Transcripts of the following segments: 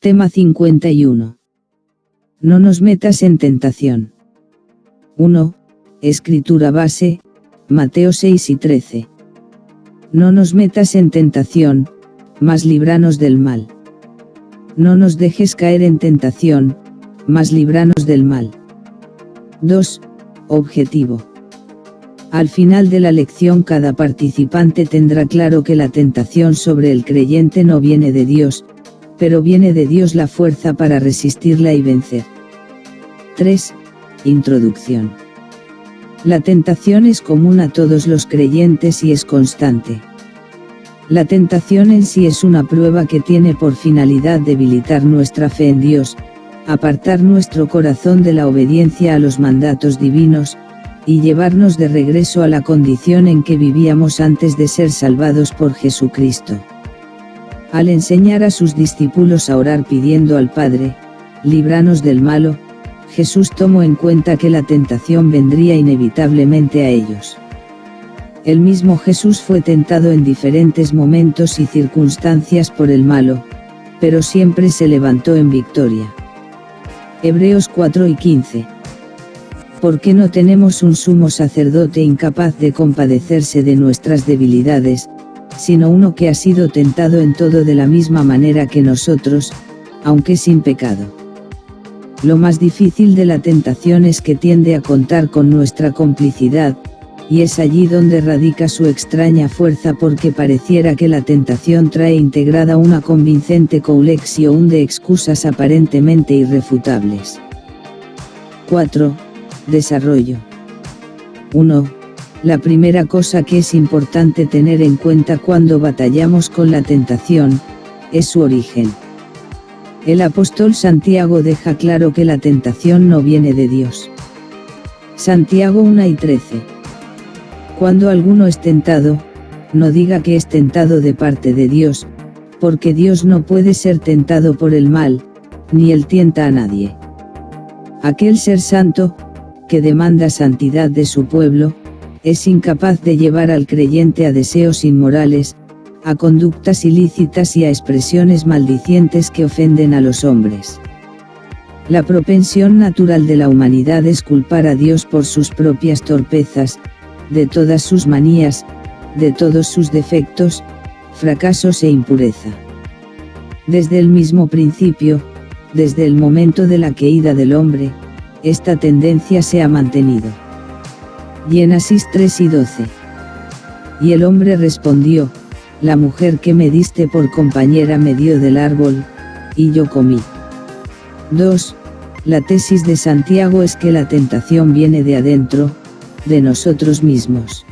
Tema 51. No nos metas en tentación. 1. Escritura base, Mateo 6 y 13. No nos metas en tentación, mas líbranos del mal. No nos dejes caer en tentación, mas líbranos del mal. 2. Objetivo. Al final de la lección cada participante tendrá claro que la tentación sobre el creyente no viene de Dios, pero viene de Dios la fuerza para resistirla y vencer. 3. Introducción. La tentación es común a todos los creyentes y es constante. La tentación en sí es una prueba que tiene por finalidad debilitar nuestra fe en Dios, apartar nuestro corazón de la obediencia a los mandatos divinos, y llevarnos de regreso a la condición en que vivíamos antes de ser salvados por Jesucristo. Al enseñar a sus discípulos a orar pidiendo al Padre, líbranos del malo, Jesús tomó en cuenta que la tentación vendría inevitablemente a ellos. El mismo Jesús fue tentado en diferentes momentos y circunstancias por el malo, pero siempre se levantó en victoria. Hebreos 4 y 15. ¿Por qué no tenemos un sumo sacerdote incapaz de compadecerse de nuestras debilidades, sino uno que ha sido tentado en todo de la misma manera que nosotros, aunque sin pecado? Lo más difícil de la tentación es que tiende a contar con nuestra complicidad, y es allí donde radica su extraña fuerza porque pareciera que la tentación trae integrada una convincente colección de excusas aparentemente irrefutables. 4. Desarrollo. 1. La primera cosa que es importante tener en cuenta cuando batallamos con la tentación, es su origen. El apóstol Santiago deja claro que la tentación no viene de Dios. Santiago 1 y 13. Cuando alguno es tentado, no diga que es tentado de parte de Dios, porque Dios no puede ser tentado por el mal, ni él tienta a nadie. Aquel ser santo, que demanda santidad de su pueblo, es incapaz de llevar al creyente a deseos inmorales, a conductas ilícitas y a expresiones maldicientes que ofenden a los hombres. La propensión natural de la humanidad es culpar a Dios por sus propias torpezas, de todas sus manías, de todos sus defectos, fracasos e impureza. Desde el mismo principio, desde el momento de la caída del hombre, esta tendencia se ha mantenido. Génesis 3 y 12. Y el hombre respondió: la mujer que me diste por compañera me dio del árbol, y yo comí. 2. La tesis de Santiago es que la tentación viene de adentro, de nosotros mismos.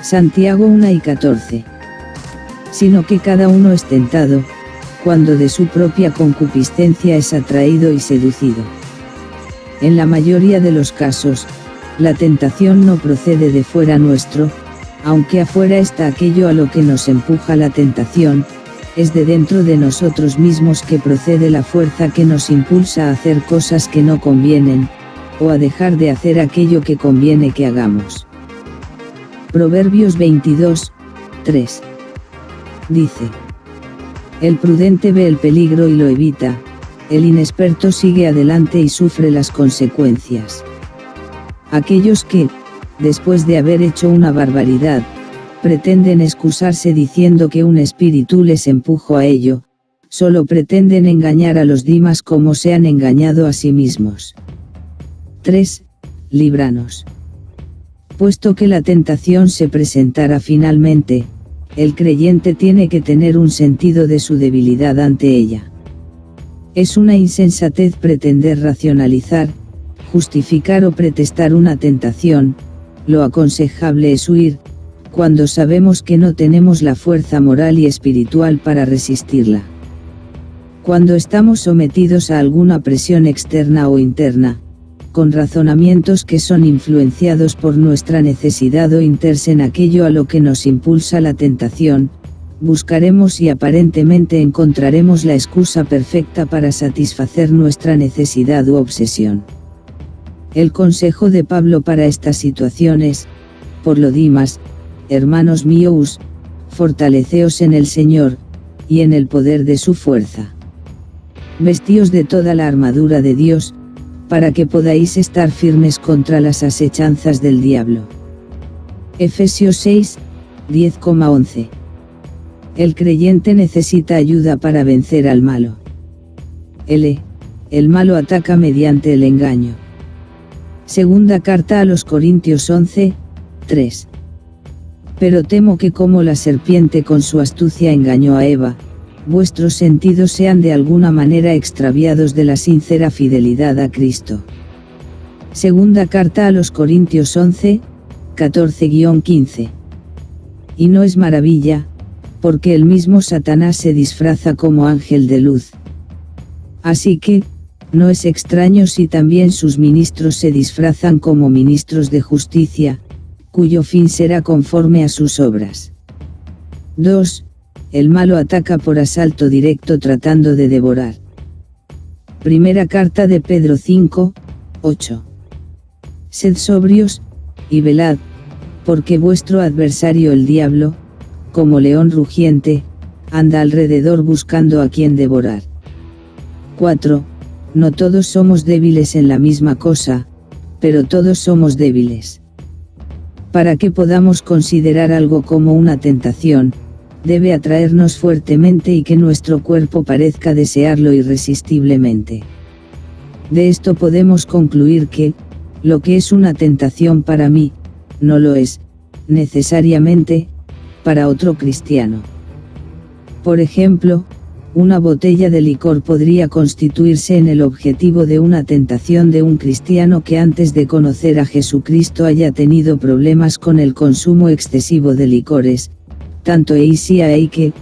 Santiago 1 y 14. Sino que cada uno es tentado, cuando de su propia concupiscencia es atraído y seducido. En la mayoría de los casos, la tentación no procede de fuera nuestro, aunque afuera está aquello a lo que nos empuja la tentación, es de dentro de nosotros mismos que procede la fuerza que nos impulsa a hacer cosas que no convienen, o a dejar de hacer aquello que conviene que hagamos. Proverbios 22, 3. Dice: el prudente ve el peligro y lo evita, el inexperto sigue adelante y sufre las consecuencias. Aquellos que, después de haber hecho una barbaridad, pretenden excusarse diciendo que un espíritu les empujó a ello, solo pretenden engañar a los demás como se han engañado a sí mismos. 3. Líbranos. Puesto que la tentación se presentará finalmente, el creyente tiene que tener un sentido de su debilidad ante ella. Es una insensatez pretender racionalizar, justificar o pretestar una tentación. Lo aconsejable es huir, cuando sabemos que no tenemos la fuerza moral y espiritual para resistirla. Cuando estamos sometidos a alguna presión externa o interna, con razonamientos que son influenciados por nuestra necesidad o interés en aquello a lo que nos impulsa la tentación, buscaremos y aparentemente encontraremos la excusa perfecta para satisfacer nuestra necesidad u obsesión. El consejo de Pablo para esta situación es: por lo demás, hermanos míos, fortaleceos en el Señor, y en el poder de su fuerza. vestíos de toda la armadura de Dios, para que podáis estar firmes contra las asechanzas del diablo. Efesios 6, 10,11. El creyente necesita ayuda para vencer al malo. El malo ataca mediante el engaño. Segunda carta a los Corintios 11, 3. Pero temo que como la serpiente con su astucia engañó a Eva, vuestros sentidos sean de alguna manera extraviados de la sincera fidelidad a Cristo. Segunda carta a los Corintios 11, 14-15. Y no es maravilla, porque el mismo Satanás se disfraza como ángel de luz. Así que, no es extraño si también sus ministros se disfrazan como ministros de justicia, cuyo fin será conforme a sus obras. 2. El malo ataca por asalto directo tratando de devorar. Primera carta de Pedro 5, 8. Sed sobrios, y velad, porque vuestro adversario el diablo, como león rugiente, anda alrededor buscando a quien devorar. 4. No todos somos débiles en la misma cosa, pero todos somos débiles. Para que podamos considerar algo como una tentación, debe atraernos fuertemente y que nuestro cuerpo parezca desearlo irresistiblemente. De esto podemos concluir que, lo que es una tentación para mí, no lo es, necesariamente, para otro cristiano. Por ejemplo, una botella de licor podría constituirse en el objetivo de una tentación de un cristiano que antes de conocer a Jesucristo haya tenido problemas con el consumo excesivo de licores, tanto que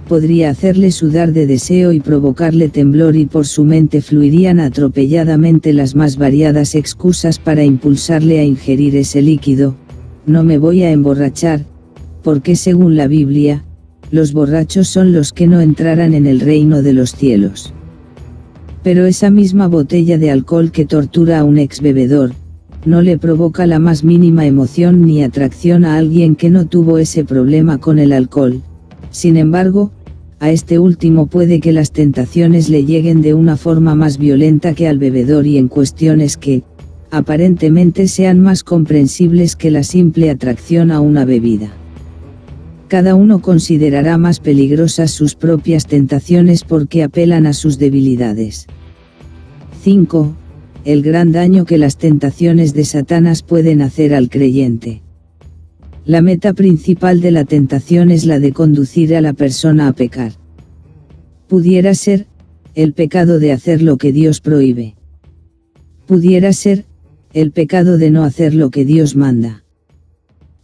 podría hacerle sudar de deseo y provocarle temblor, y por su mente fluirían atropelladamente las más variadas excusas para impulsarle a ingerir ese líquido. No me voy a emborrachar, porque según la Biblia, los borrachos son los que no entrarán en el reino de los cielos. Pero esa misma botella de alcohol que tortura a un ex bebedor, no le provoca la más mínima emoción ni atracción a alguien que no tuvo ese problema con el alcohol. Sin embargo, a este último puede que las tentaciones le lleguen de una forma más violenta que al bebedor y en cuestiones que, aparentemente sean más comprensibles que la simple atracción a una bebida. Cada uno considerará más peligrosas sus propias tentaciones porque apelan a sus debilidades. 5. El gran daño que las tentaciones de Satanás pueden hacer al creyente. La meta principal de la tentación es la de conducir a la persona a pecar. Pudiera ser, el pecado de hacer lo que Dios prohíbe. Pudiera ser, el pecado de no hacer lo que Dios manda.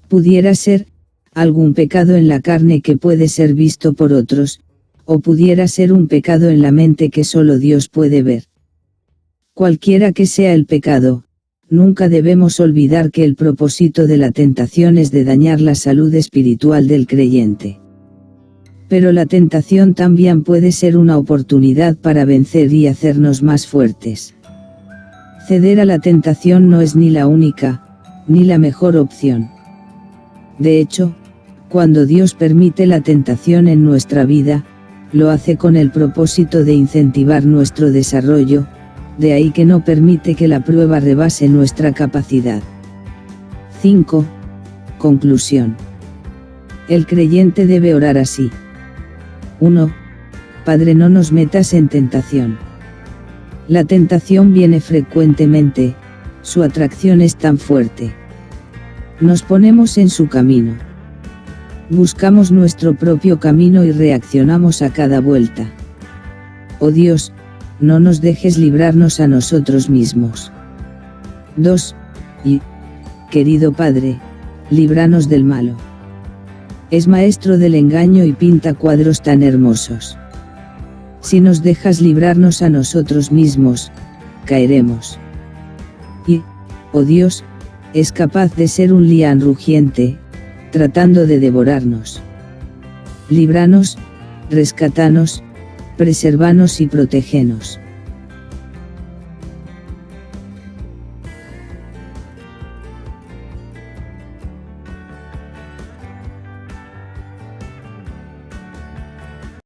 Pudiera ser, algún pecado en la carne que puede ser visto por otros, o pudiera ser un pecado en la mente que solo Dios puede ver. Cualquiera que sea el pecado, nunca debemos olvidar que el propósito de la tentación es de dañar la salud espiritual del creyente. Pero la tentación también puede ser una oportunidad para vencer y hacernos más fuertes. Ceder a la tentación no es ni la única, ni la mejor opción. De hecho, cuando Dios permite la tentación en nuestra vida, lo hace con el propósito de incentivar nuestro desarrollo, de ahí que no permite que la prueba rebase nuestra capacidad. 5. Conclusión. El creyente debe orar así. 1. Padre, no nos metas en tentación. La tentación viene frecuentemente, su atracción es tan fuerte. Nos ponemos en su camino. Buscamos nuestro propio camino y reaccionamos a cada vuelta. Oh Dios, no nos dejes librarnos a nosotros mismos. 2. Y, querido Padre, líbranos del malo. Es maestro del engaño y pinta cuadros tan hermosos. Si nos dejas librarnos a nosotros mismos, caeremos. Y, oh Dios, es capaz de ser un león rugiente, tratando de devorarnos. Líbranos, rescatanos, preservanos y protégenos.